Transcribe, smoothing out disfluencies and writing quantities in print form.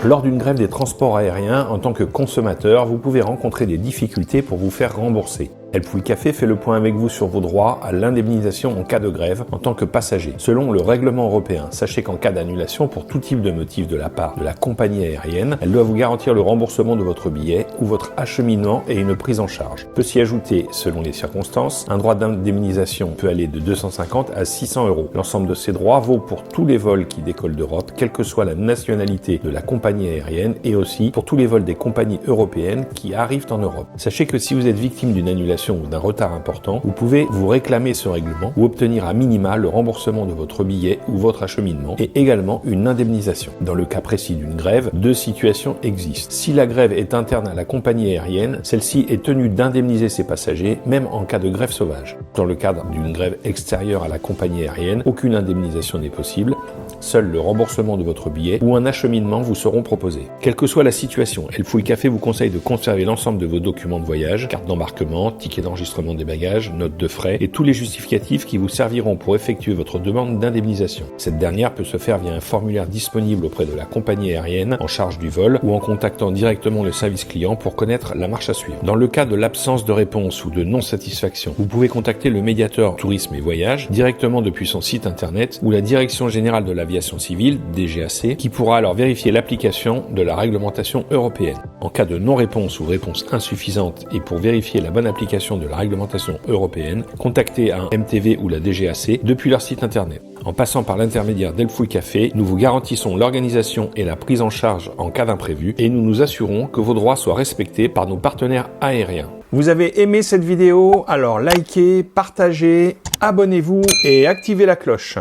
Lors d'une grève des transports aériens, en tant que consommateur, vous pouvez rencontrer des difficultés pour vous faire rembourser. Elfouille Café fait le point avec vous sur vos droits à l'indemnisation en cas de grève en tant que passager. Selon le règlement européen, sachez qu'en cas d'annulation pour tout type de motif de la part de la compagnie aérienne, elle doit vous garantir le remboursement de votre billet ou votre acheminement et une prise en charge. Peut s'y ajouter, selon les circonstances, un droit d'indemnisation peut aller de 250 à 600 €. L'ensemble de ces droits vaut pour tous les vols qui décollent d'Europe, quelle que soit la nationalité de la compagnie aérienne, et aussi pour tous les vols des compagnies européennes qui arrivent en Europe. Sachez que si vous êtes victime d'une annulation ou d'un retard important, vous pouvez vous réclamer ce règlement ou obtenir à minima le remboursement de votre billet ou votre acheminement et également une indemnisation. Dans le cas précis d'une grève, deux situations existent. Si la grève est interne à la compagnie aérienne, celle-ci est tenue d'indemniser ses passagers, même en cas de grève sauvage. Dans le cadre d'une grève extérieure à la compagnie aérienne, aucune indemnisation n'est possible. Seul le remboursement de votre billet ou un acheminement vous seront proposés. Quelle que soit la situation, Elfouille Café vous conseille de conserver l'ensemble de vos documents de voyage, carte d'embarquement, ticket d'enregistrement des bagages, notes de frais et tous les justificatifs qui vous serviront pour effectuer votre demande d'indemnisation. Cette dernière peut se faire via un formulaire disponible auprès de la compagnie aérienne en charge du vol ou en contactant directement le service client pour connaître la marche à suivre. Dans le cas de l'absence de réponse ou de non-satisfaction, vous pouvez contacter le médiateur tourisme et voyage directement depuis son site internet ou la Direction générale de l'aviation civile, DGAC, qui pourra alors vérifier l'application de la réglementation européenne. En cas de non-réponse ou réponse insuffisante et pour vérifier la bonne application de la réglementation européenne, contactez un MTV ou la DGAC depuis leur site internet. En passant par l'intermédiaire d'Elfouille Café, nous vous garantissons l'organisation et la prise en charge en cas d'imprévu et nous nous assurons que vos droits soient respectés par nos partenaires aériens. Vous avez aimé cette vidéo? Alors likez, partagez, abonnez-vous et activez la cloche.